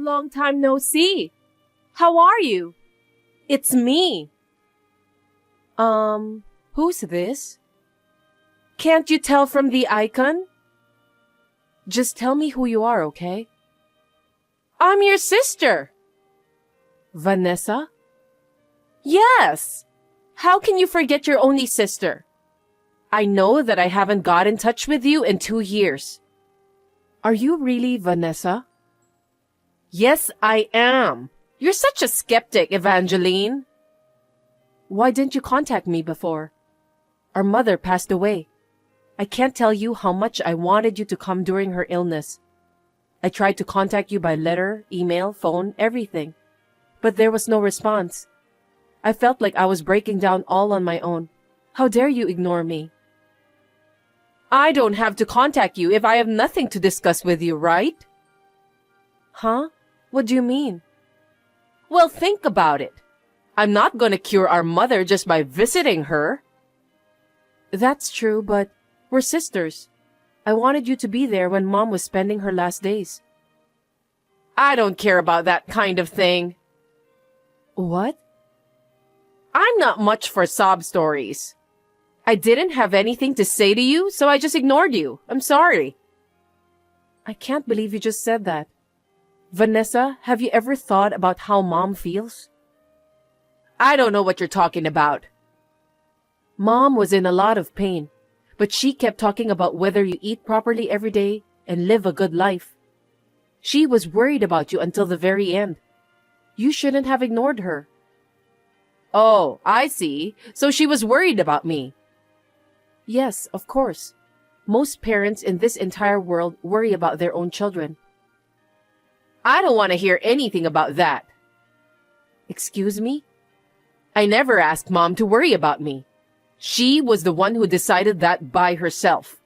Long time no see. How are you? It's me. Who's this? Can't you tell from the icon? Just tell me who you are, okay? I'm your sister. Vanessa? Yes. How can you forget your only sister? I know that I haven't got in touch with you in 2 years. Are you really Vanessa? Yes, I am. You're such a skeptic, Evangeline. Why didn't you contact me before? Our mother passed away. I can't tell you how much I wanted you to come during her illness. I tried to contact you by letter, email, phone, everything. But there was no response. I felt like I was breaking down all on my own. How dare you ignore me? I don't have to contact you if I have nothing to discuss with you, right? Huh? What do you mean? Well, think about it. I'm not gonna cure our mother just by visiting her. That's true, but we're sisters. I wanted you to be there when Mom was spending her last days. I don't care about that kind of thing. What? I'm not much for sob stories. I didn't have anything to say to you, so I just ignored you. I'm sorry. I can't believe you just said that. Vanessa, have you ever thought about how Mom feels? I don't know what you're talking about. Mom was in a lot of pain, but she kept talking about whether you eat properly every day and live a good life. She was worried about you until the very end. You shouldn't have ignored her. Oh, I see. So she was worried about me. Yes, of course. Most parents in this entire world worry about their own children. I don't want to hear anything about that. Excuse me? I never asked Mom to worry about me. She was the one who decided that by herself.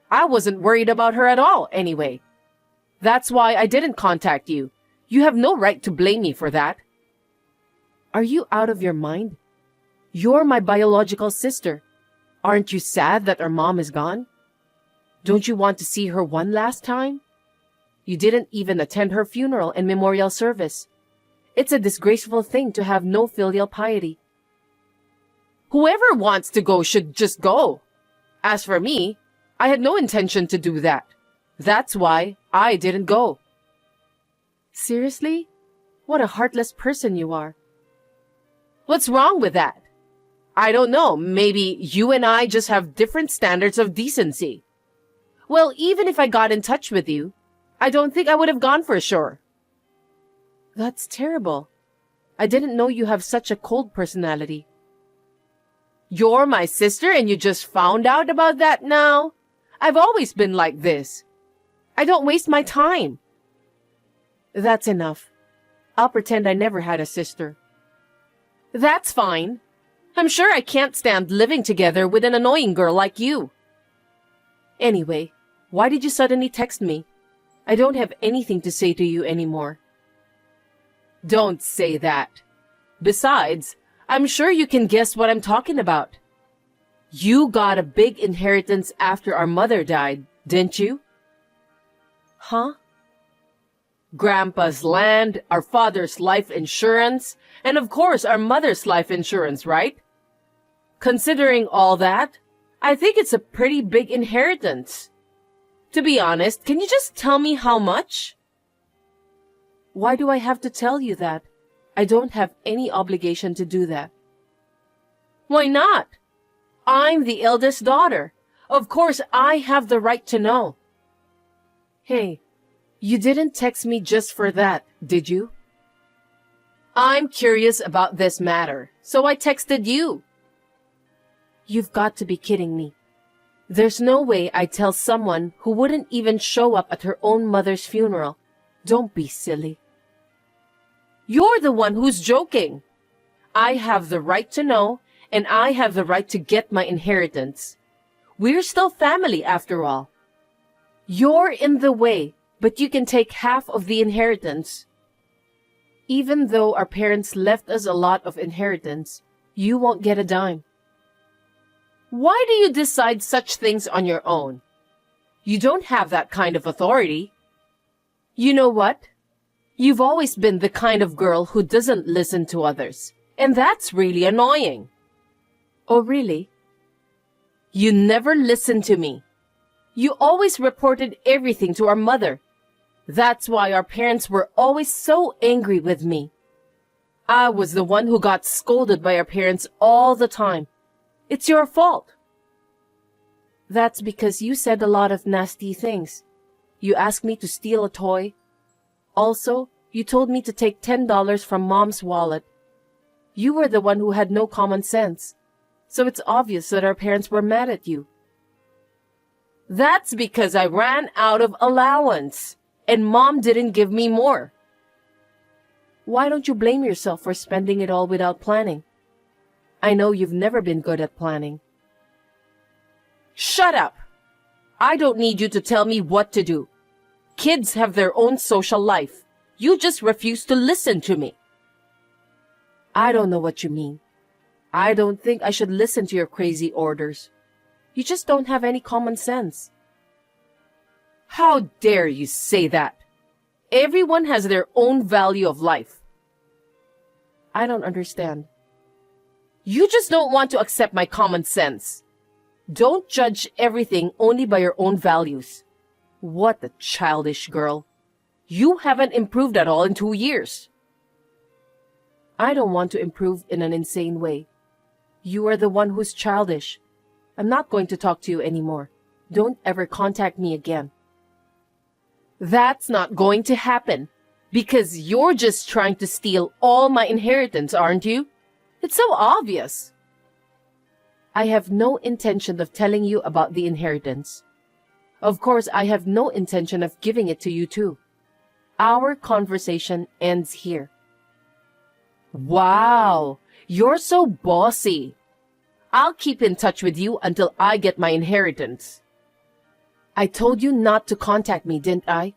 I wasn't worried about her at all, anyway. That's why I didn't contact you. You have no right to blame me for that. Are you out of your mind? You're my biological sister. Aren't you sad that our mom is gone? Don't you want to see her one last time? You didn't even attend her funeral and memorial service. It's a disgraceful thing to have no filial piety. Whoever wants to go should just go. As for me, I had no intention to do that. That's why I didn't go. Seriously? What a heartless person you are. What's wrong with that? I don't know. Maybe you and I just have different standards of decency. Well, even if I got in touch with you, I don't think I would have gone for sure. That's terrible. I didn't know you have such a cold personality. You're my sister and you just found out about that now? I've always been like this. I don't waste my time. That's enough. I'll pretend I never had a sister. That's fine. I'm sure I can't stand living together with an annoying girl like you. Anyway, why did you suddenly text me? I don't have anything to say to you anymore. Don't say that. Besides, I'm sure you can guess what I'm talking about. You got a big inheritance after our mother died, didn't you? Huh? Grandpa's land, our father's life insurance, and of course our mother's life insurance, right? Considering all that, I think it's a pretty big inheritance. To be honest, can you just tell me how much? Why do I have to tell you that? I don't have any obligation to do that. Why not? I'm the eldest daughter. Of course, I have the right to know. Hey, you didn't text me just for that, did you? I'm curious about this matter, so I texted you. You've got to be kidding me. There's no way I'd tell someone who wouldn't even show up at her own mother's funeral. Don't be silly. You're the one who's joking. I have the right to know, and I have the right to get my inheritance. We're still family after all. You're in the way, but you can take half of the inheritance. Even though our parents left us a lot of inheritance, you won't get a dime. Why do you decide such things on your own? You don't have that kind of authority. You know what? You've always been the kind of girl who doesn't listen to others, and that's really annoying. Oh, really? You never listened to me. You always reported everything to our mother. That's why our parents were always so angry with me. I was the one who got scolded by our parents all the time. It's your fault. That's because you said a lot of nasty things. You asked me to steal a toy. Also, you told me to take $10 from Mom's wallet. You were the one who had no common sense. So it's obvious that our parents were mad at you. That's because I ran out of allowance, and Mom didn't give me more. Why don't you blame yourself for spending it all without planning? I know you've never been good at planning. Shut up! I don't need you to tell me what to do. Kids have their own social life. You just refuse to listen to me. I don't know what you mean. I don't think I should listen to your crazy orders. You just don't have any common sense. How dare you say that? Everyone has their own value of life. I don't understand. You just don't want to accept my common sense. Don't judge everything only by your own values. What a childish girl. You haven't improved at all in 2 years. I don't want to improve in an insane way. You are the one who's childish. I'm not going to talk to you anymore. Don't ever contact me again. That's not going to happen, because you're just trying to steal all my inheritance, aren't you? It's so obvious. I have no intention of telling you about the inheritance. Of course, I have no intention of giving it to you too. Our conversation ends here. Wow, you're so bossy. I'll keep in touch with you until I get my inheritance. I told you not to contact me, didn't I?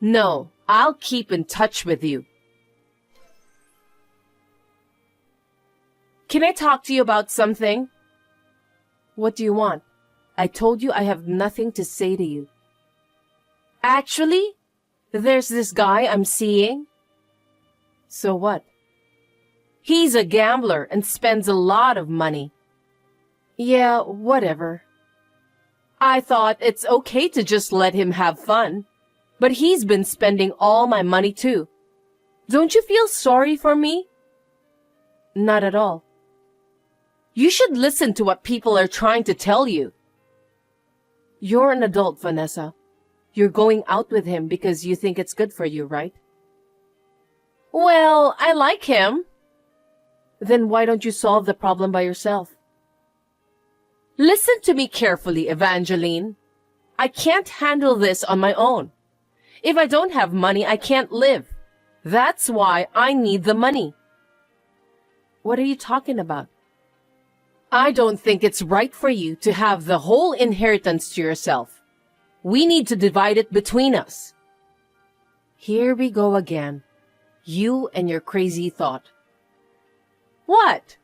No, I'll keep in touch with you. Can I talk to you about something? What do you want? I told you I have nothing to say to you. Actually, there's this guy I'm seeing. So what? He's a gambler and spends a lot of money. Yeah, whatever. I thought it's okay to just let him have fun. But he's been spending all my money too. Don't you feel sorry for me? Not at all. You should listen to what people are trying to tell you. You're an adult, Vanessa. You're going out with him because you think it's good for you, right? Well, I like him. Then why don't you solve the problem by yourself? Listen to me carefully, Evangeline. I can't handle this on my own. If I don't have money, I can't live. That's why I need the money. What are you talking about? I don't think it's right for you to have the whole inheritance to yourself. We need to divide it between us. Here we go again. You and your crazy thought. What?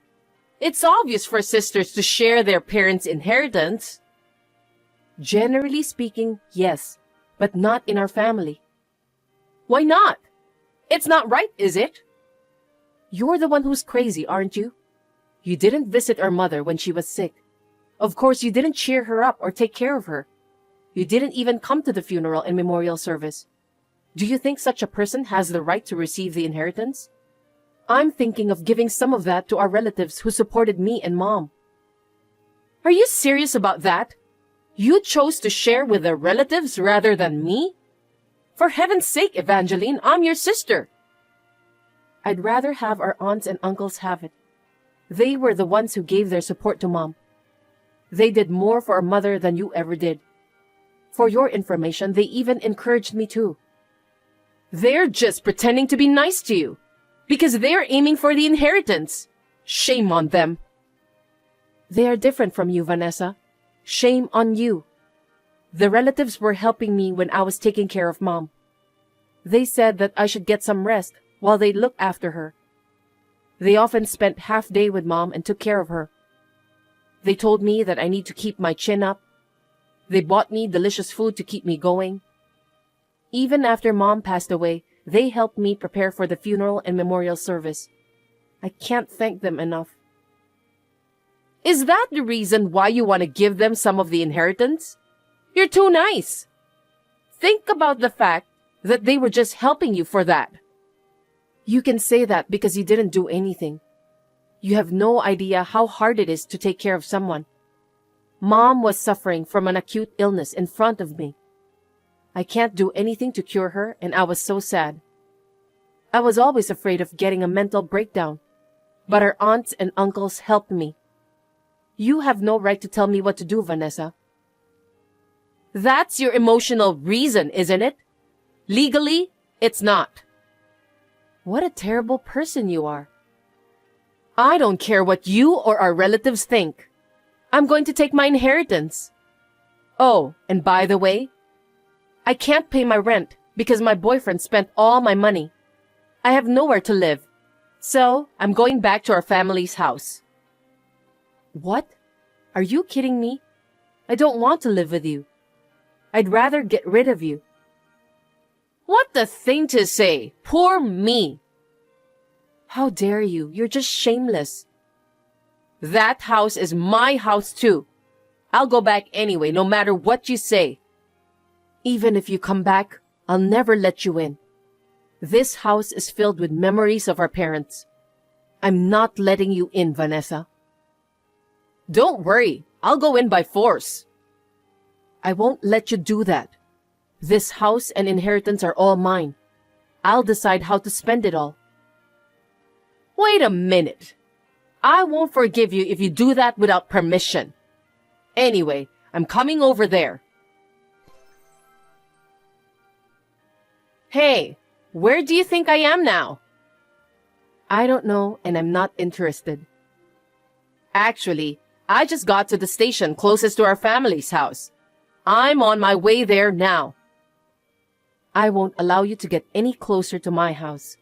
It's obvious for sisters to share their parents' inheritance. Generally speaking, yes, but not in our family. Why not? It's not right, is it? You're the one who's crazy, aren't you? You didn't visit our mother when she was sick. Of course, you didn't cheer her up or take care of her. You didn't even come to the funeral and memorial service. Do you think such a person has the right to receive the inheritance? I'm thinking of giving some of that to our relatives who supported me and Mom. Are you serious about that? You chose to share with their relatives rather than me? For heaven's sake, Evangeline, I'm your sister. I'd rather have our aunts and uncles have it. They were the ones who gave their support to Mom. They did more for our mother than you ever did. For your information, they even encouraged me too. They're just pretending to be nice to you, because they're aiming for the inheritance. Shame on them. They are different from you, Vanessa. Shame on you. The relatives were helping me when I was taking care of Mom. They said that I should get some rest while they looked after her. They often spent half day with Mom and took care of her. They told me that I need to keep my chin up. They bought me delicious food to keep me going. Even after Mom passed away, They helped me prepare for the funeral and memorial service. I can't thank them enough. Is that the reason why you want to give them some of the inheritance? You're too nice. Think about the fact that they were just helping you for that. You can say that because you didn't do anything. You have no idea how hard it is to take care of someone. Mom was suffering from an acute illness in front of me. I can't do anything to cure her, and I was so sad. I was always afraid of getting a mental breakdown, but her aunts and uncles helped me. You have no right to tell me what to do, Vanessa. That's your emotional reason, isn't it? Legally, it's not. What a terrible person you are. I don't care what you or our relatives think. I'm going to take my inheritance. Oh, and by the way, I can't pay my rent because my boyfriend spent all my money. I have nowhere to live, so I'm going back to our family's house. What? Are you kidding me? I don't want to live with you. I'd rather get rid of you. What the thing to say? Poor me. How dare you? You're just shameless. That house is my house too. I'll go back anyway, no matter what you say. Even if you come back, I'll never let you in. This house is filled with memories of our parents. I'm not letting you in, Vanessa. Don't worry, I'll go in by force. I won't let you do that. This house and inheritance are all mine. I'll decide how to spend it all. Wait a minute. I won't forgive you if you do that without permission. Anyway, I'm coming over there. Hey, where do you think I am now? I don't know, and I'm not interested. Actually, I just got to the station closest to our family's house. I'm on my way there now. I won't allow you to get any closer to my house.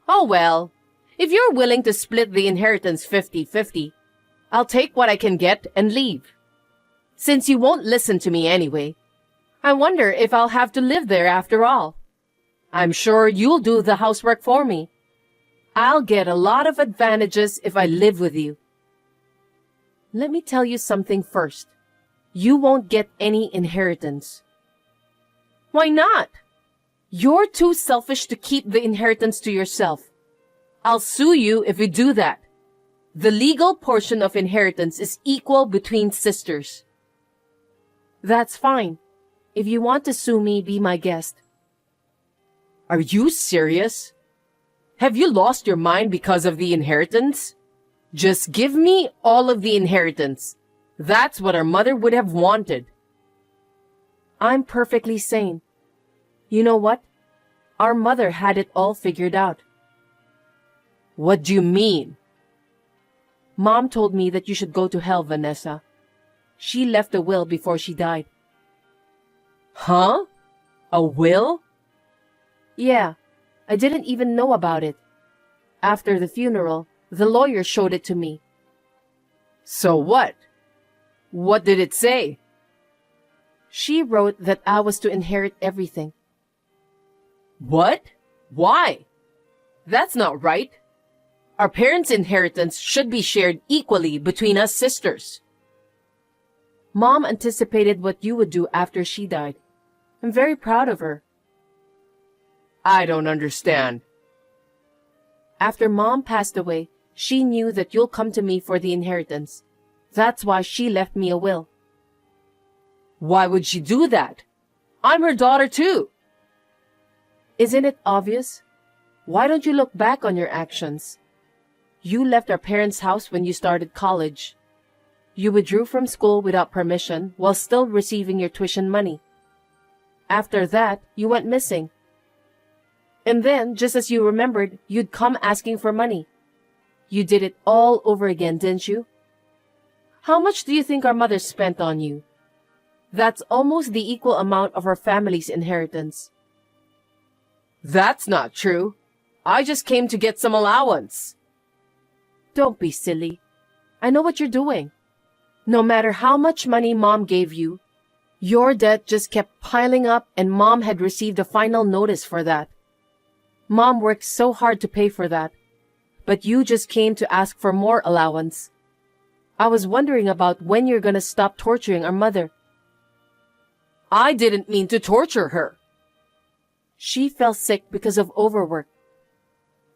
Oh well, if you're willing to split the inheritance 50-50, I'll take what I can get and leave. Since you won't listen to me anyway, I wonder if I'll have to live there after all. I'm sure you'll do the housework for me. I'll get a lot of advantages if I live with you. Let me tell you something first. You won't get any inheritance. Why not? You're too selfish to keep the inheritance to yourself. I'll sue you if you do that. The legal portion of inheritance is equal between sisters. That's fine. If you want to sue me, be my guest. Are you serious? Have you lost your mind because of the inheritance? Just give me all of the inheritance. That's what our mother would have wanted. I'm perfectly sane. You know what? Our mother had it all figured out. What do you mean? Mom told me that you should go to hell, Vanessa. She left a will before she died. Huh? A will? Yeah, I didn't even know about it. After the funeral, the lawyer showed it to me. So what? What did it say? She wrote that I was to inherit everything. What? Why? That's not right. Our parents' inheritance should be shared equally between us sisters. Mom anticipated what you would do after she died. I'm very proud of her. I don't understand. After Mom passed away, she knew that you'll come to me for the inheritance. That's why she left me a will. Why would she do that? I'm her daughter too. Isn't it obvious? Why don't you look back on your actions? You left our parents' house when you started college. You withdrew from school without permission while still receiving your tuition money. After that, you went missing. And then, just as you remembered, you'd come asking for money. You did it all over again, didn't you? How much do you think our mother spent on you? That's almost the equal amount of our family's inheritance. That's not true. I just came to get some allowance. Don't be silly. I know what you're doing. No matter how much money Mom gave you, Your debt just kept piling up and Mom had received a final notice for that. Mom worked so hard to pay for that, but you just came to ask for more allowance. I was wondering about when you're gonna stop torturing our mother. I didn't mean to torture her. She fell sick because of overwork.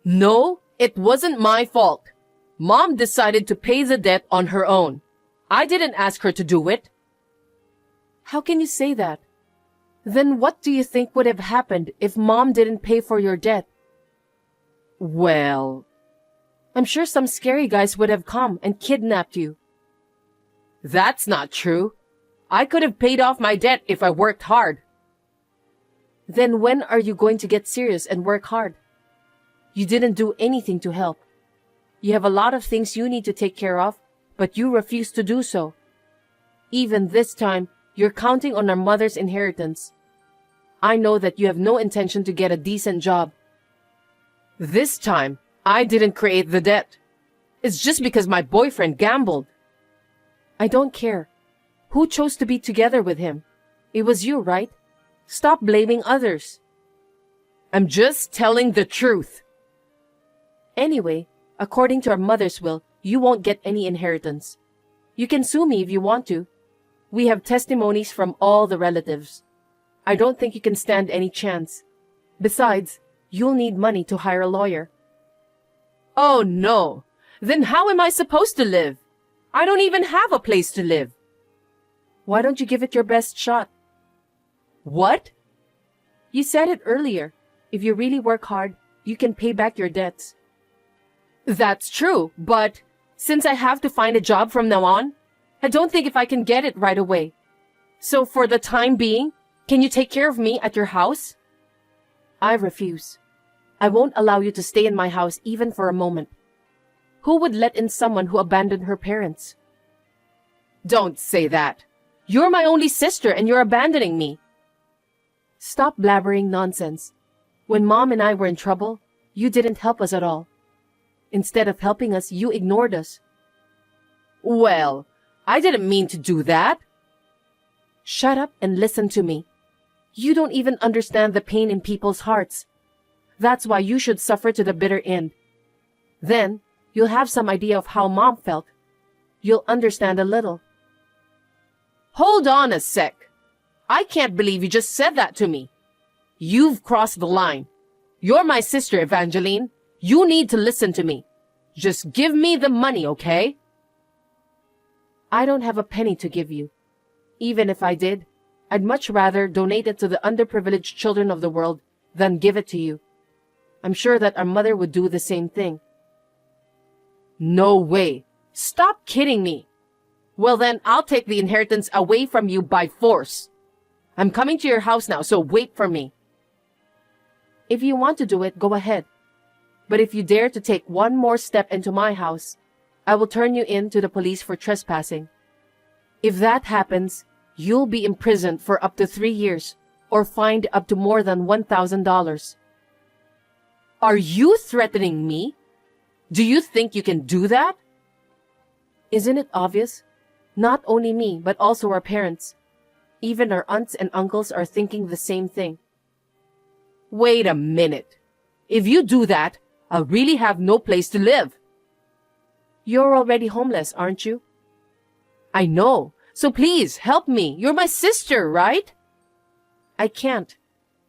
No, it wasn't my fault. Mom decided to pay the debt on her own. I didn't ask her to do it. How can you say that? Then what do you think would have happened if Mom didn't pay for your debt? Well, I'm sure some scary guys would have come and kidnapped you. That's not true. I could have paid off my debt if I worked hard. Then when are you going to get serious and work hard? You didn't do anything to help. You have a lot of things you need to take care of, but you refuse to do so. Even this time, you're counting on our mother's inheritance. I know that you have no intention to get a decent job. This time, I didn't create the debt. It's just because my boyfriend gambled. I don't care. Who chose to be together with him? It was you, right? Stop blaming others. I'm just telling the truth. Anyway, according to our mother's will, you won't get any inheritance. You can sue me if you want to. We have testimonies from all the relatives. I don't think you can stand any chance. Besides, you'll need money to hire a lawyer. Oh no! Then how am I supposed to live? I don't even have a place to live. Why don't you give it your best shot? What? You said it earlier. If you really work hard, you can pay back your debts. That's true, but since I have to find a job from now on, I don't think if I can get it right away. So for the time being, can you take care of me at your house? I refuse. I won't allow you to stay in my house even for a moment. Who would let in someone who abandoned her parents? Don't say that. You're my only sister and you're abandoning me. Stop blabbering nonsense. When Mom and I were in trouble, you didn't help us at all. Instead of helping us, you ignored us. Well, I didn't mean to do that. Shut up and listen to me. You don't even understand the pain in people's hearts. That's why you should suffer to the bitter end. Then, you'll have some idea of how Mom felt. You'll understand a little. Hold on a sec. I can't believe you just said that to me. You've crossed the line. You're my sister, Evangeline. You need to listen to me. Just give me the money, okay? I don't have a penny to give you. Even if I did, I'd much rather donate it to the underprivileged children of the world than give it to you. I'm sure that our mother would do the same thing. No way. Stop kidding me. Well then, I'll take the inheritance away from you by force. I'm coming to your house now, so wait for me. If you want to do it, go ahead. But if you dare to take one more step into my house, I will turn you in to the police for trespassing. If that happens, you'll be imprisoned for up to 3 years or fined up to more than $1,000. Are you threatening me? Do you think you can do that? Isn't it obvious? Not only me, but also our parents. Even our aunts and uncles are thinking the same thing. Wait a minute. If you do that, I'll really have no place to live. You're already homeless, aren't you? I know. So please, help me. You're my sister, right? I can't,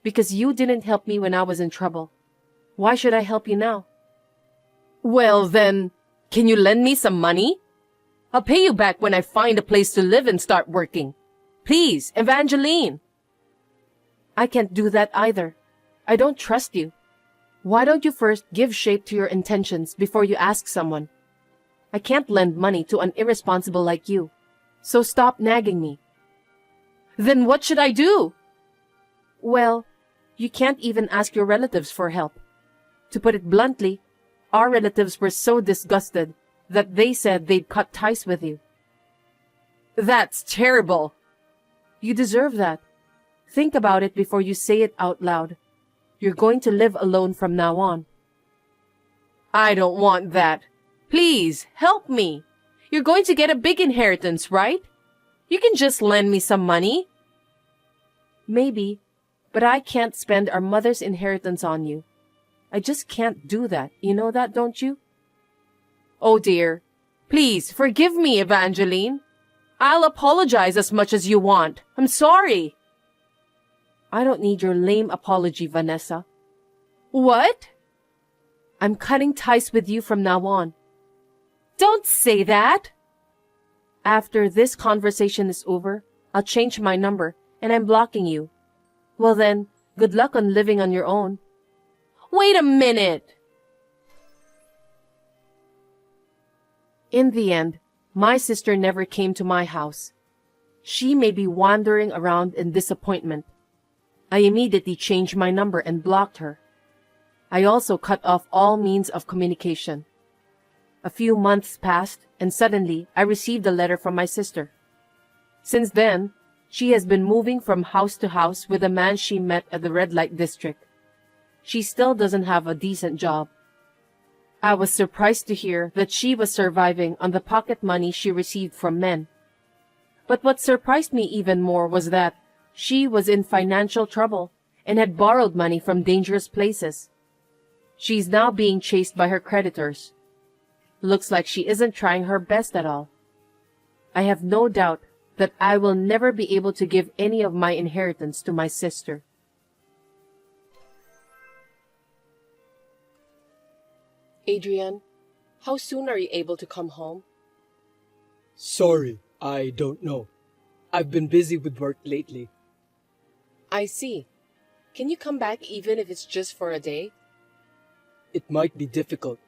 because you didn't help me when I was in trouble. Why should I help you now? Well then, can you lend me some money? I'll pay you back when I find a place to live and start working. Please, Evangeline. I can't do that either. I don't trust you. Why don't you first give shape to your intentions before you ask someone? I can't lend money to an irresponsible like you. So stop nagging me. Then what should I do? Well, you can't even ask your relatives for help. To put it bluntly, our relatives were so disgusted that they said they'd cut ties with you. That's terrible. You deserve that. Think about it before you say it out loud. You're going to live alone from now on. I don't want that. Please, help me. You're going to get a big inheritance, right? You can just lend me some money. Maybe, but I can't spend our mother's inheritance on you. I just can't do that. You know that, don't you? Oh dear. Please, forgive me, Evangeline. I'll apologize as much as you want. I'm sorry. I don't need your lame apology, Vanessa. What? I'm cutting ties with you from now on. Don't say that. After this conversation is over, I'll change my number and I'm blocking you. Well then, good luck on living on your own. Wait a minute! In the end, my sister never came to my house. She may be wandering around in disappointment. I immediately changed my number and blocked her. I also cut off all means of communication. A few months passed, and suddenly I received a letter from my sister. Since then, she has been moving from house to house with a man she met at the red light district. She still doesn't have a decent job. I was surprised to hear that she was surviving on the pocket money she received from men. But what surprised me even more was that she was in financial trouble and had borrowed money from dangerous places. She's now being chased by her creditors. Looks like she isn't trying her best at all. I have no doubt that I will never be able to give any of my inheritance to my sister. Adrian, how soon are you able to come home? Sorry, I don't know. I've been busy with work lately. I see. Can you come back even if it's just for a day? It might be difficult,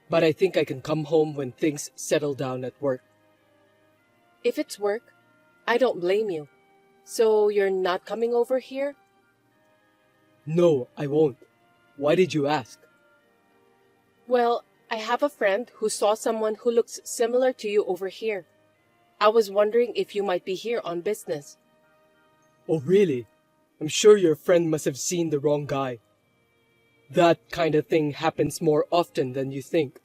but I think I can come home when things settle down at work. If it's work, I don't blame you. So you're not coming over here? No, I won't. Why did you ask? Well, I have a friend who saw someone who looks similar to you over here. I was wondering if you might be here on business. Oh, really? I'm sure your friend must have seen the wrong guy. That kind of thing happens more often than you think.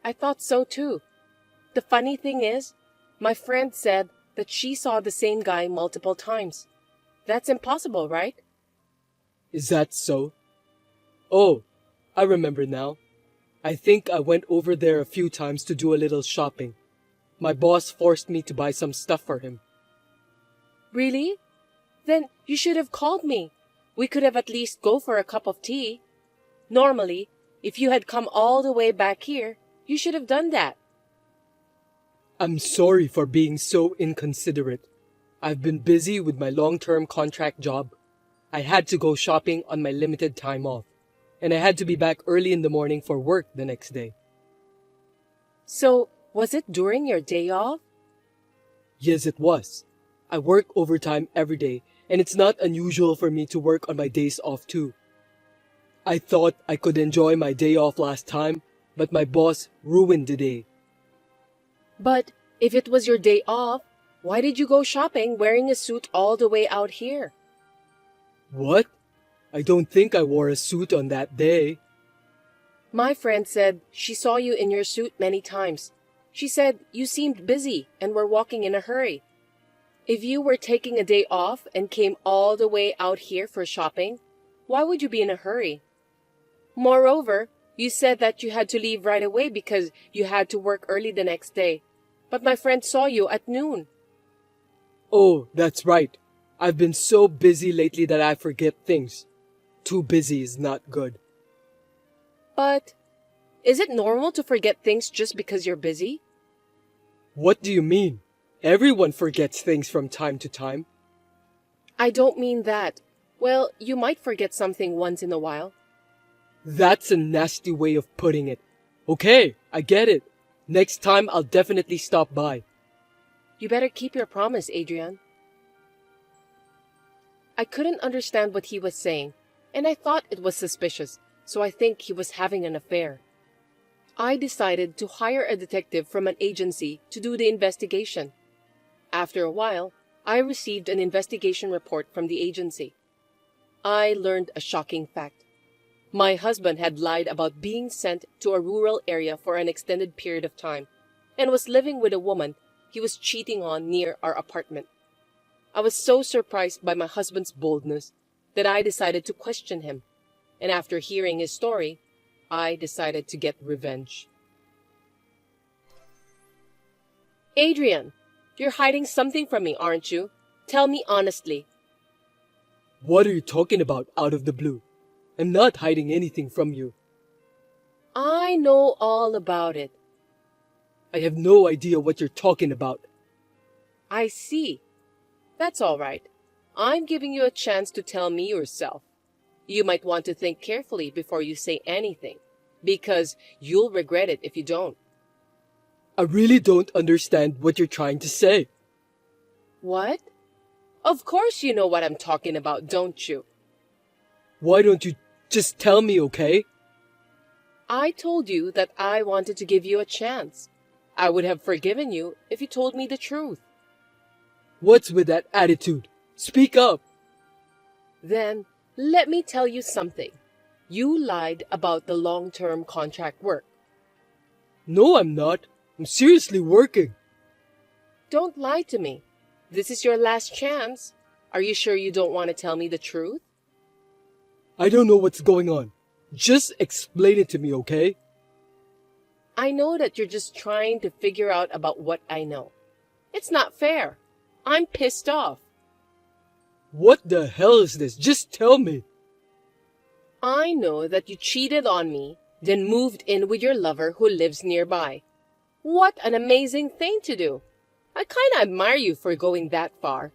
I thought so too. The funny thing is, my friend said that she saw the same guy multiple times. That's impossible, right? Is that so? Oh, I remember now. I think I went over there a few times to do a little shopping. My boss forced me to buy some stuff for him. Really? Then you should have called me. We could have at least go for a cup of tea. Normally, if you had come all the way back here, you should have done that. I'm sorry for being so inconsiderate. I've been busy with my long-term contract job. I had to go shopping on my limited time off, and I had to be back early in the morning for work the next day. So, was it during your day off? Yes, it was. I work overtime every day, and it's not unusual for me to work on my days off too. I thought I could enjoy my day off last time, but my boss ruined the day. But if it was your day off, why did you go shopping wearing a suit all the way out here? What? I don't think I wore a suit on that day. My friend said she saw you in your suit many times. She said you seemed busy and were walking in a hurry. If you were taking a day off and came all the way out here for shopping, why would you be in a hurry? Moreover, you said that you had to leave right away because you had to work early the next day. But my friend saw you at noon. Oh, that's right. I've been so busy lately that I forget things. Too busy is not good. But is it normal to forget things just because you're busy? What do you mean? Everyone forgets things from time to time. I don't mean that. Well, you might forget something once in a while. That's a nasty way of putting it. Okay, I get it. Next time I'll definitely stop by. You better keep your promise, Adrian. I couldn't understand what he was saying, and I thought it was suspicious, so I think he was having an affair. I decided to hire a detective from an agency to do the investigation. After a while, I received an investigation report from the agency. I learned a shocking fact. My husband had lied about being sent to a rural area for an extended period of time and was living with a woman he was cheating on near our apartment. I was so surprised by my husband's boldness that I decided to question him. And after hearing his story, I decided to get revenge. Adrian, you're hiding something from me, aren't you? Tell me honestly. What are you talking about out of the blue? I'm not hiding anything from you. I know all about it. I have no idea what you're talking about. I see. That's all right. I'm giving you a chance to tell me yourself. You might want to think carefully before you say anything, because you'll regret it if you don't. I really don't understand what you're trying to say. What? Of course you know what I'm talking about, don't you? Why don't you just tell me, okay? I told you that I wanted to give you a chance. I would have forgiven you if you told me the truth. What's with that attitude? Speak up. Then, let me tell you something. You lied about the long-term contract work. No, I'm not. I'm seriously working. Don't lie to me. This is your last chance. Are you sure you don't want to tell me the truth? I don't know what's going on. Just explain it to me, okay? I know that you're just trying to figure out about what I know. It's not fair. I'm pissed off. What the hell is this? Just tell me. I know that you cheated on me, then moved in with your lover who lives nearby. What an amazing thing to do. I kinda admire you for going that far.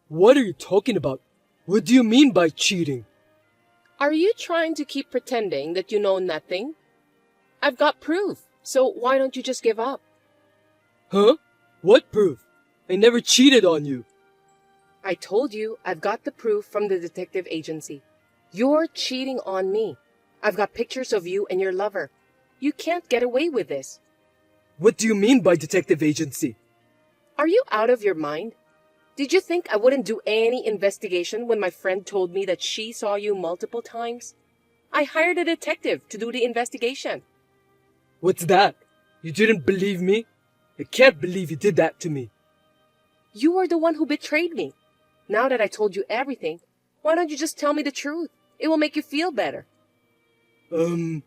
What are you talking about? What do you mean by cheating? Are you trying to keep pretending that you know nothing? I've got proof, so why don't you just give up? Huh? What proof? I never cheated on you. I told you I've got the proof from the detective agency. You're cheating on me. I've got pictures of you and your lover. You can't get away with this. What do you mean by detective agency? Are you out of your mind? Did you think I wouldn't do any investigation when my friend told me that she saw you multiple times? I hired a detective to do the investigation. What's that? You didn't believe me? I can't believe you did that to me. You were the one who betrayed me. Now that I told you everything, why don't you just tell me the truth? It will make you feel better. I'm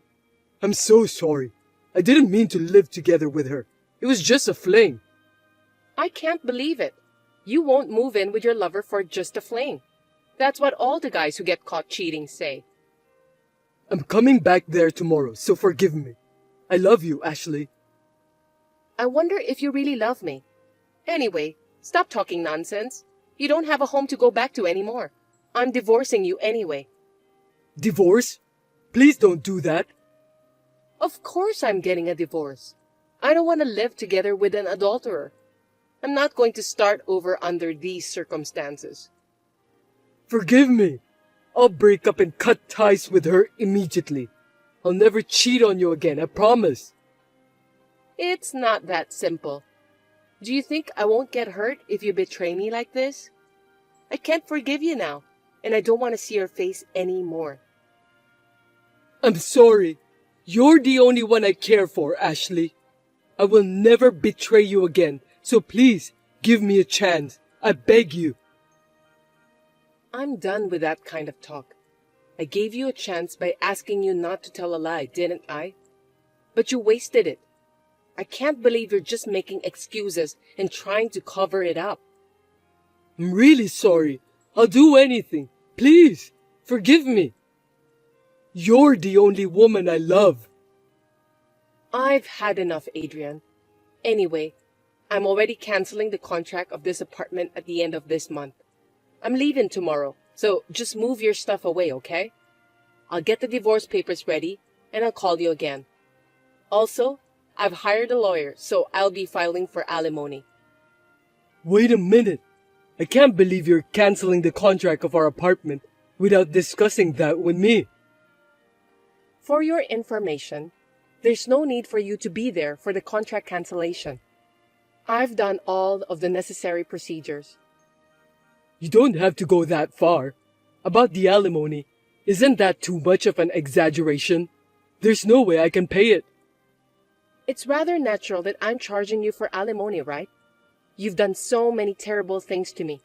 so sorry. I didn't mean to live together with her. It was just a fling. I can't believe it. You won't move in with your lover for just a fling. That's what all the guys who get caught cheating say. I'm coming back there tomorrow, so forgive me. I love you, Ashley. I wonder if you really love me. Anyway, stop talking nonsense. You don't have a home to go back to anymore. I'm divorcing you anyway. Divorce? Please don't do that. Of course I'm getting a divorce. I don't want to live together with an adulterer. I'm not going to start over under these circumstances. Forgive me. I'll break up and cut ties with her immediately. I'll never cheat on you again, I promise. It's not that simple. Do you think I won't get hurt if you betray me like this? I can't forgive you now, and I don't want to see your face anymore. I'm sorry. You're the only one I care for, Ashley. I will never betray you again, so please give me a chance. I beg you. I'm done with that kind of talk. I gave you a chance by asking you not to tell a lie, didn't I? But you wasted it. I can't believe you're just making excuses and trying to cover it up. I'm really sorry. I'll do anything. Please, forgive me. You're the only woman I love. I've had enough, Adrian. Anyway, I'm already canceling the contract of this apartment at the end of this month. I'm leaving tomorrow, so just move your stuff away, okay? I'll get the divorce papers ready, and I'll call you again. Also, I've hired a lawyer, so I'll be filing for alimony. Wait a minute. I can't believe you're canceling the contract of our apartment without discussing that with me. For your information, there's no need for you to be there for the contract cancellation. I've done all of the necessary procedures. You don't have to go that far. About the alimony, isn't that too much of an exaggeration? There's no way I can pay it. It's rather natural that I'm charging you for alimony, right? You've done so many terrible things to me.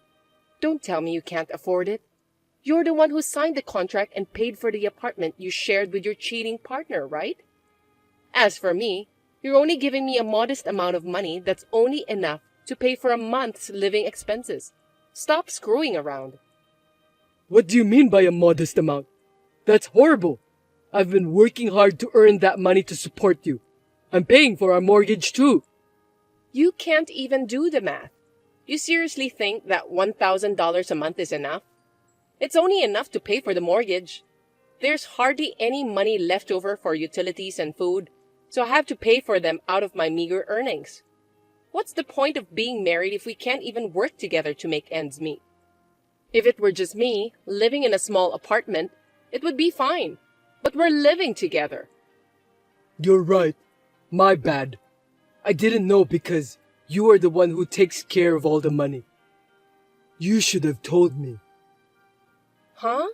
Don't tell me you can't afford it. You're the one who signed the contract and paid for the apartment you shared with your cheating partner, right? As for me, you're only giving me a modest amount of money that's only enough to pay for a month's living expenses. Stop screwing around. What do you mean by a modest amount? That's horrible. I've been working hard to earn that money to support you. I'm paying for our mortgage too. You can't even do the math. You seriously think that $1,000 a month is enough? It's only enough to pay for the mortgage. There's hardly any money left over for utilities and food, so I have to pay for them out of my meager earnings. What's the point of being married if we can't even work together to make ends meet? If it were just me, living in a small apartment, it would be fine. But we're living together. You're right. My bad. I didn't know because you are the one who takes care of all the money. You should have told me. Huh?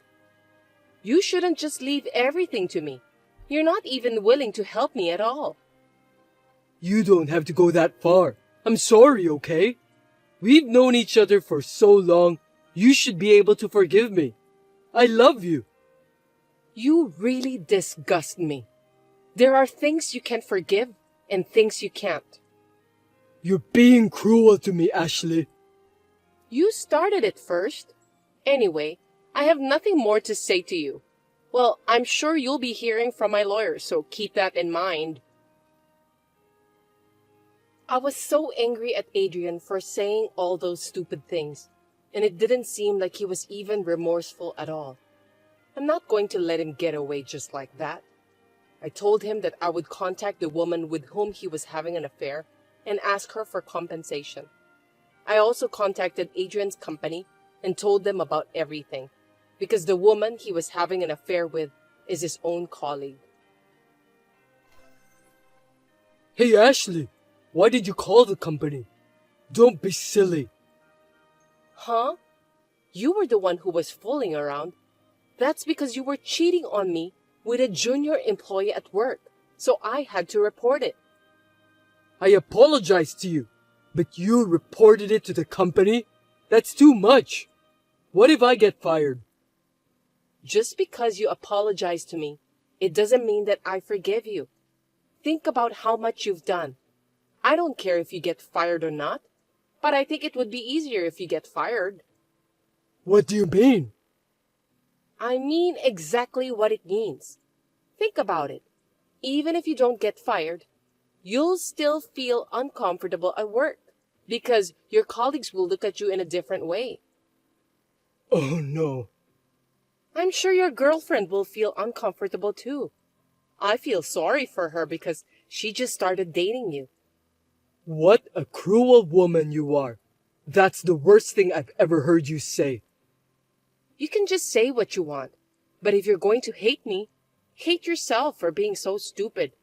You shouldn't just leave everything to me. You're not even willing to help me at all. You don't have to go that far. I'm sorry, okay? We've known each other for so long. You should be able to forgive me. I love you. You really disgust me. There are things you can forgive and things you can't. You're being cruel to me, Ashley. You started it first. Anyway, I have nothing more to say to you. Well, I'm sure you'll be hearing from my lawyer, so keep that in mind. I was so angry at Adrian for saying all those stupid things, and it didn't seem like he was even remorseful at all. I'm not going to let him get away just like that. I told him that I would contact the woman with whom he was having an affair and ask her for compensation. I also contacted Adrian's company and told them about everything, because the woman he was having an affair with is his own colleague. Hey, Ashley, why did you call the company? Don't be silly. Huh? You were the one who was fooling around. That's because you were cheating on me with a junior employee at work, so I had to report it. I apologize to you, but you reported it to the company? That's too much. What if I get fired? Just because you apologize to me, it doesn't mean that I forgive you. Think about how much you've done. I don't care if you get fired or not, but I think it would be easier if you get fired. What do you mean? I mean exactly what it means. Think about it. Even if you don't get fired, you'll still feel uncomfortable at work because your colleagues will look at you in a different way. Oh no. I'm sure your girlfriend will feel uncomfortable too. I feel sorry for her because she just started dating you. What a cruel woman you are. That's the worst thing I've ever heard you say. You can just say what you want, but if you're going to hate me, hate yourself for being so stupid.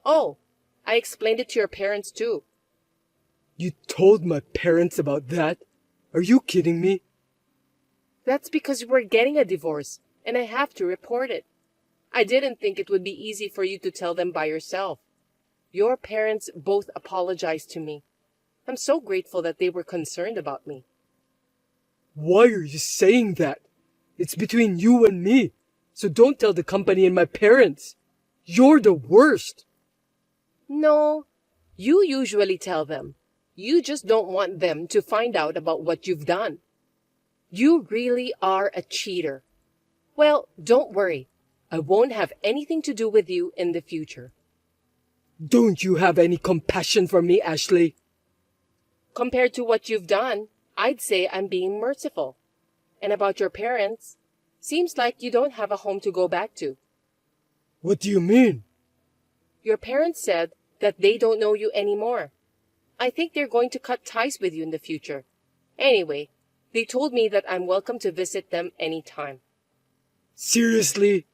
Oh, I explained it to your parents too. You told my parents about that? Are you kidding me? That's because we're getting a divorce, and I have to report it. I didn't think it would be easy for you to tell them by yourself. Your parents both apologized to me. I'm so grateful that they were concerned about me. Why are you saying that? It's between you and me, so don't tell the company and my parents. You're the worst. No, you usually tell them. You just don't want them to find out about what you've done. You really are a cheater. Well, don't worry. I won't have anything to do with you in the future. Don't you have any compassion for me, Ashley? Compared to what you've done, I'd say I'm being merciful. And about your parents, seems like you don't have a home to go back to. What do you mean? Your parents said that they don't know you anymore. I think they're going to cut ties with you in the future. Anyway, they told me that I'm welcome to visit them anytime. Seriously?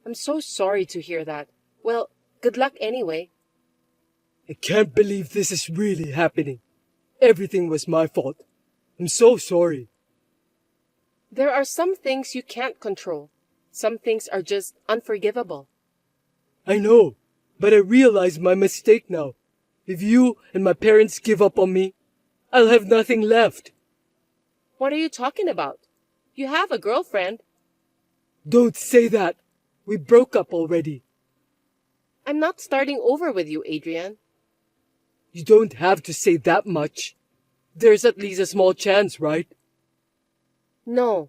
I'm so sorry to hear that. Well, good luck anyway. I can't believe this is really happening. Everything was my fault. I'm so sorry. There are some things you can't control. Some things are just unforgivable. I know, but I realize my mistake now. If you and my parents give up on me, I'll have nothing left. What are you talking about? You have a girlfriend. Don't say that. We broke up already. I'm not starting over with you, Adrian. You don't have to say that much. There's at least a small chance, right? No,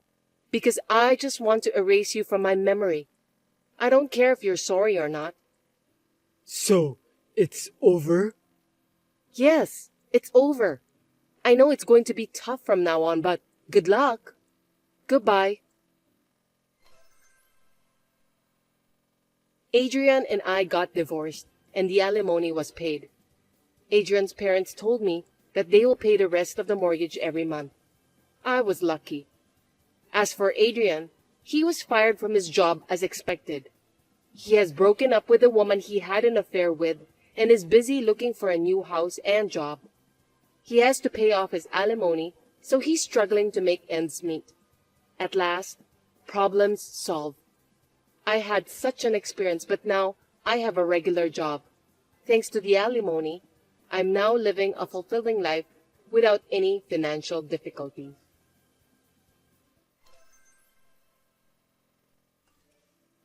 because I just want to erase you from my memory. I don't care if you're sorry or not. So, it's over? Yes, it's over. I know it's going to be tough from now on, but good luck. Goodbye. Adrian and I got divorced, and the alimony was paid. Adrian's parents told me that they will pay the rest of the mortgage every month. I was lucky. As for Adrian, he was fired from his job as expected. He has broken up with the woman he had an affair with and is busy looking for a new house and job. He has to pay off his alimony, so he's struggling to make ends meet. At last, problems solved. I had such an experience, but now I have a regular job. Thanks to the alimony, I'm now living a fulfilling life without any financial difficulties.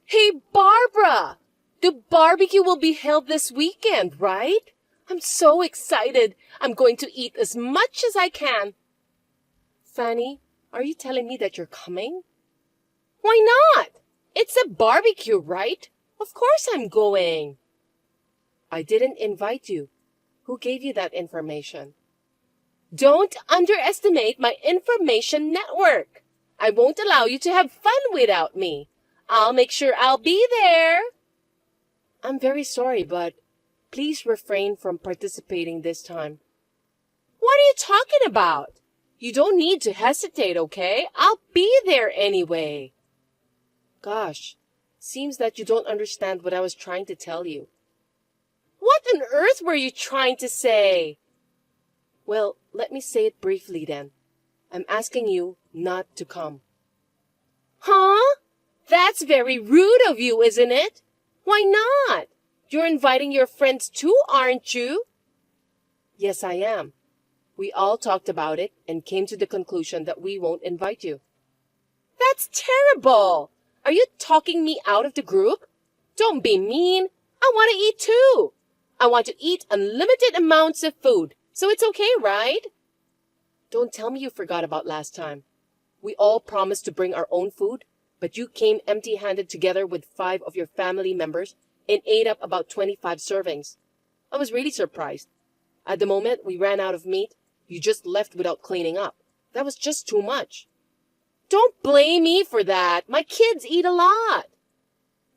Hey, Barbara! The barbecue will be held this weekend, right? I'm so excited. I'm going to eat as much as I can. Fanny, are you telling me that you're coming? Why not? It's a barbecue, right? Of course I'm going. I didn't invite you. Who gave you that information? Don't underestimate my information network. I won't allow you to have fun without me. I'll make sure I'll be there. I'm very sorry, but please refrain from participating this time. What are you talking about? You don't need to hesitate, okay? I'll be there anyway. Gosh, seems that you don't understand what I was trying to tell you. What on earth were you trying to say? Well, let me say it briefly then. I'm asking you not to come. Huh? That's very rude of you, isn't it? Why not? You're inviting your friends too, aren't you? Yes, I am. We all talked about it and came to the conclusion that we won't invite you. That's terrible! Are you talking me out of the group? Don't be mean. I want to eat too. I want to eat unlimited amounts of food, so it's okay, right? Don't tell me you forgot about last time. We all promised to bring our own food, but you came empty-handed together with 5 of your family members and ate up about 25 servings. I was really surprised. At the moment we ran out of meat, you just left without cleaning up. That was just too much. Don't blame me for that. My kids eat a lot.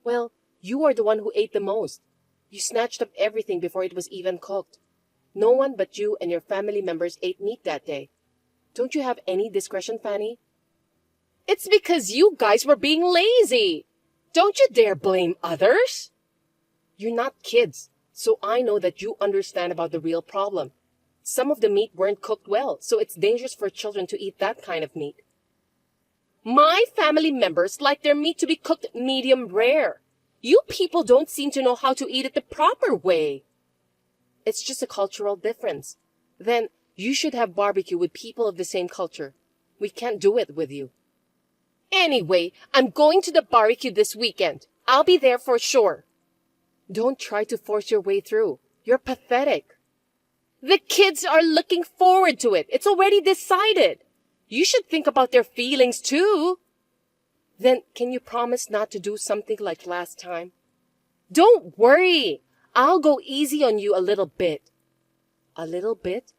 Well, you are the one who ate the most. You snatched up everything before it was even cooked. No one but you and your family members ate meat that day. Don't you have any discretion, Fanny? It's because you guys were being lazy. Don't you dare blame others. You're not kids, so I know that you understand about the real problem. Some of the meat weren't cooked well, so it's dangerous for children to eat that kind of meat. My family members like their meat to be cooked medium rare. You people don't seem to know how to eat it the proper way. It's just a cultural difference. Then you should have barbecue with people of the same culture. We can't do it with you. Anyway, I'm going to the barbecue this weekend. I'll be there for sure. Don't try to force your way through. You're pathetic. The kids are looking forward to it. It's already decided. You should think about their feelings too. Then can you promise not to do something like last time? Don't worry. I'll go easy on you a little bit. A little bit?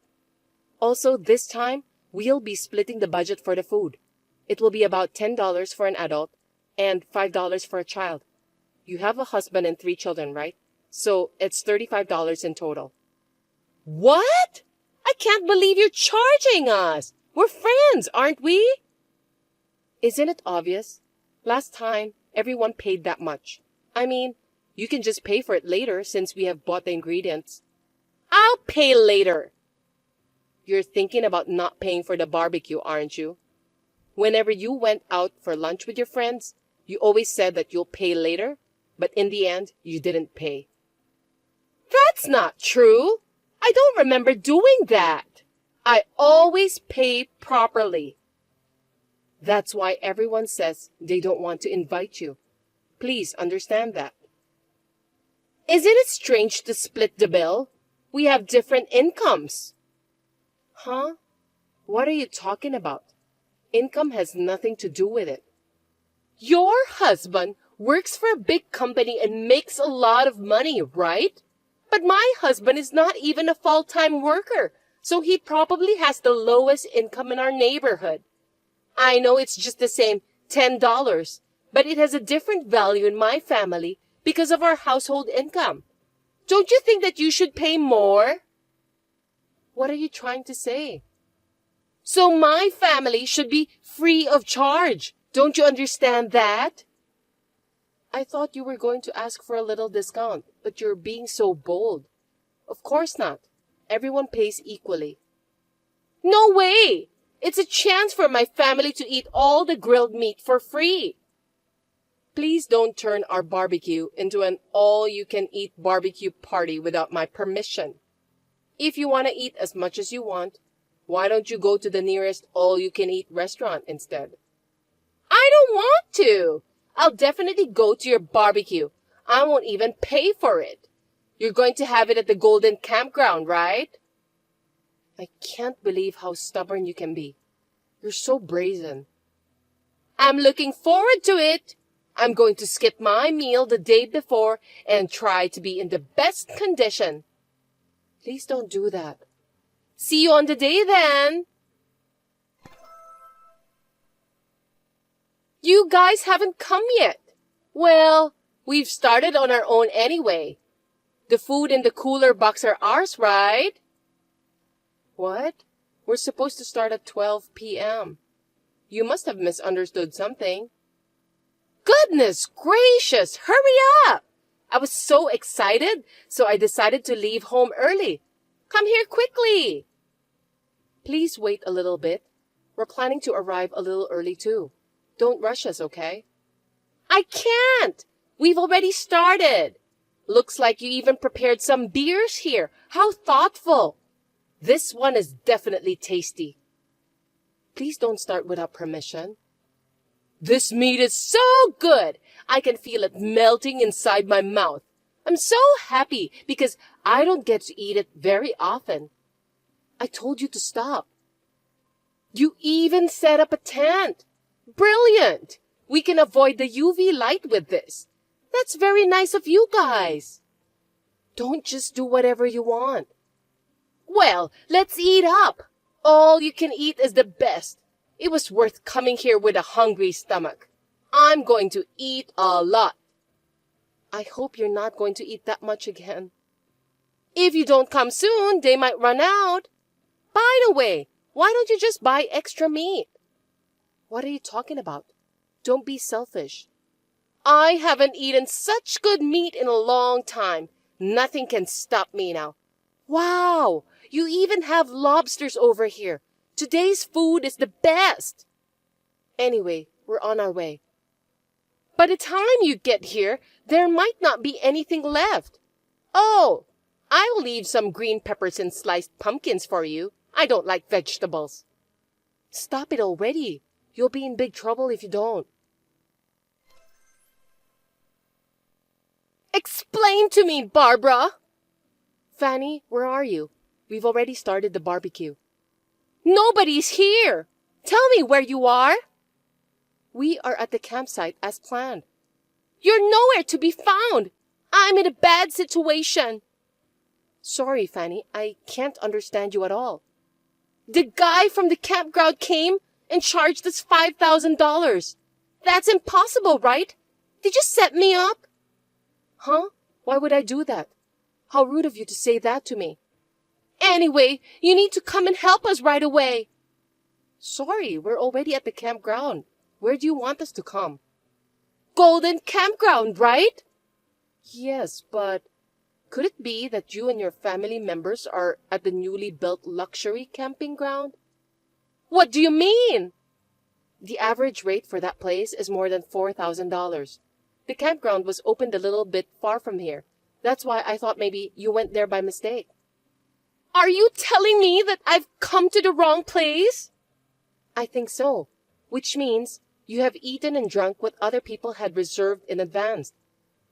Also, this time, we'll be splitting the budget for the food. It will be about $10 for an adult and $5 for a child. You have a husband and 3 children, right? So it's $35 in total. What? I can't believe you're charging us. We're friends, aren't we? Isn't it obvious? Last time, everyone paid that much. I mean, you can just pay for it later since we have bought the ingredients. I'll pay later. You're thinking about not paying for the barbecue, aren't you? Whenever you went out for lunch with your friends, you always said that you'll pay later, but in the end, you didn't pay. That's not true. I don't remember doing that. I always pay properly. That's why everyone says they don't want to invite you. Please understand that. Isn't it strange to split the bill? We have different incomes. Huh? What are you talking about? Income has nothing to do with it. Your husband works for a big company and makes a lot of money, right? But my husband is not even a full-time worker, so he probably has the lowest income in our neighborhood. I know it's just the same $10, but it has a different value in my family because of our household income. Don't you think that you should pay more? What are you trying to say? So my family should be free of charge. Don't you understand that? I thought you were going to ask for a little discount, but you're being so bold. Of course not. Everyone pays equally. No way! It's a chance for my family to eat all the grilled meat for free. Please don't turn our barbecue into an all-you-can-eat barbecue party without my permission. If you want to eat as much as you want, why don't you go to the nearest all-you-can-eat restaurant instead? I don't want to. I'll definitely go to your barbecue. I won't even pay for it. You're going to have it at the Golden Campground, right? I can't believe how stubborn you can be. You're so brazen. I'm looking forward to it. I'm going to skip my meal the day before and try to be in the best condition. Please don't do that. See you on the day then. You guys haven't come yet. Well, we've started on our own anyway. The food in the cooler box are ours, right? What? We're supposed to start at 12 p.m. You must have misunderstood something. Goodness gracious, hurry up! I was so excited, so I decided to leave home early. Come here quickly. Please wait a little bit. We're planning to arrive a little early too. Don't rush us, okay? I can't! We've already started. Looks like you even prepared some beers here. How thoughtful. This one is definitely tasty. Please don't start without permission. This meat is so good. I can feel it melting inside my mouth. I'm so happy because I don't get to eat it very often. I told you to stop. You even set up a tent. Brilliant! We can avoid the UV light with this. That's very nice of you guys. Don't just do whatever you want. Well, let's eat up. All you can eat is the best. It was worth coming here with a hungry stomach. I'm going to eat a lot. I hope you're not going to eat that much again. If you don't come soon, they might run out. By the way, why don't you just buy extra meat? What are you talking about? Don't be selfish. I haven't eaten such good meat in a long time. Nothing can stop me now. Wow, you even have lobsters over here. Today's food is the best. Anyway, we're on our way. By the time you get here, there might not be anything left. Oh, I'll leave some green peppers and sliced pumpkins for you. I don't like vegetables. Stop it already. You'll be in big trouble if you don't. Explain to me, Barbara. Fanny, where are you? We've already started the barbecue. Nobody's here. Tell me where you are. We are at the campsite as planned. You're nowhere to be found. I'm in a bad situation. Sorry, Fanny, I can't understand you at all. The guy from the campground came and charged us $5,000. That's impossible, right? Did you set me up? Huh? Why would I do that? How rude of you to say that to me. Anyway, you need to come and help us right away. Sorry, we're already at the campground. Where do you want us to come? Golden Campground, right? Yes, but could it be that you and your family members are at the newly built luxury camping ground? What do you mean? The average rate for that place is more than $4,000. The campground was opened a little bit far from here. That's why I thought maybe you went there by mistake. Are you telling me that I've come to the wrong place? I think so, which means you have eaten and drunk what other people had reserved in advance.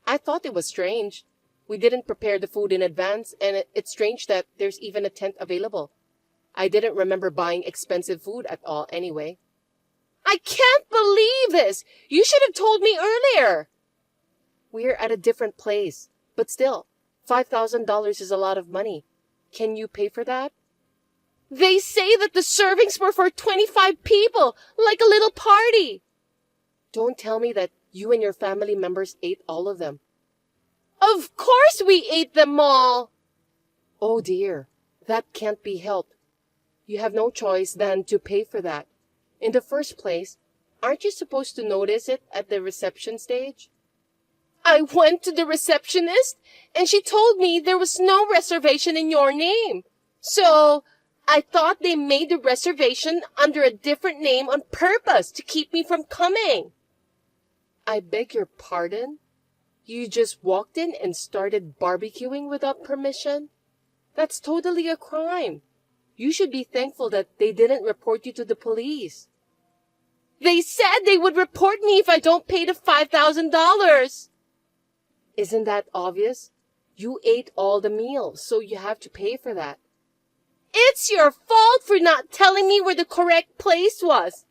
I thought it was strange. We didn't prepare the food in advance, and it's strange that there's even a tent available. I didn't remember buying expensive food at all anyway. I can't believe this! You should have told me earlier! We're at a different place, but still, $5,000 is a lot of money. Can you pay for that? They say that the servings were for 25 people, like a little party. Don't tell me that you and your family members ate all of them. Of course we ate them all! Oh dear, that can't be helped. You have no choice than to pay for that. In the first place, aren't you supposed to notice it at the reception stage? I went to the receptionist, and she told me there was no reservation in your name. So, I thought they made the reservation under a different name on purpose to keep me from coming. I beg your pardon? You just walked in and started barbecuing without permission? That's totally a crime. You should be thankful that they didn't report you to the police. They said they would report me if I don't pay the $5,000. Isn't that obvious? You ate all the meals, so you have to pay for that. It's your fault for not telling me where the correct place was.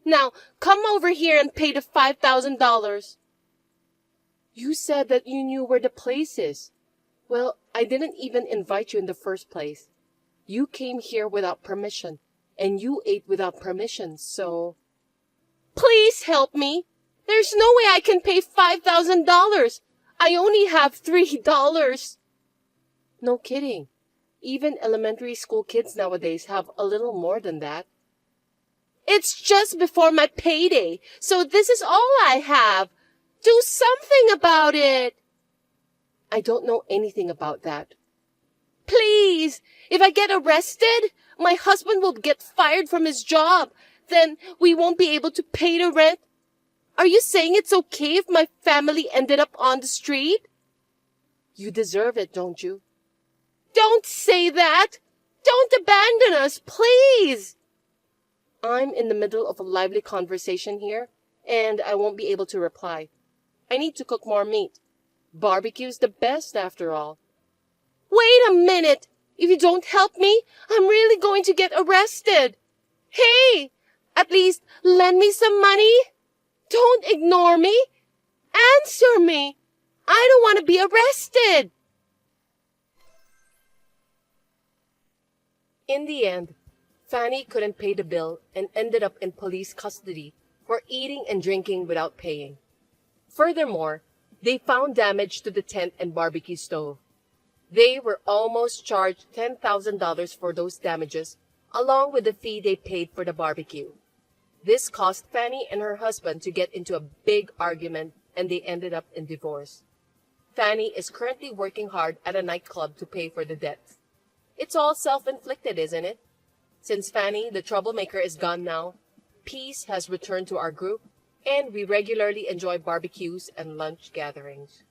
Now, come over here and pay the $5,000. You said that you knew where the place is. Well, I didn't even invite you in the first place. You came here without permission, and you ate without permission, so... Please help me. There's no way I can pay $5,000. I only have $3. No kidding. Even elementary school kids nowadays have a little more than that. It's just before my payday, so this is all I have. Do something about it. I don't know anything about that. Please, if I get arrested, my husband will get fired from his job. Then we won't be able to pay the rent. Are you saying it's okay if my family ended up on the street? You deserve it, don't you? Don't say that! Don't abandon us, please! I'm in the middle of a lively conversation here, and I won't be able to reply. I need to cook more meat. Barbecue's the best, after all. Wait a minute! If you don't help me, I'm really going to get arrested. Hey! At least lend me some money. Don't ignore me. Answer me. I don't want to be arrested. In the end, Fanny couldn't pay the bill and ended up in police custody for eating and drinking without paying. Furthermore, they found damage to the tent and barbecue stove. They were almost charged $10,000 for those damages, along with the fee they paid for the barbecue. This caused Fanny and her husband to get into a big argument, and they ended up in divorce. Fanny is currently working hard at a nightclub to pay for the debts. It's all self-inflicted, isn't it? Since Fanny, the troublemaker, is gone now, peace has returned to our group, and we regularly enjoy barbecues and lunch gatherings.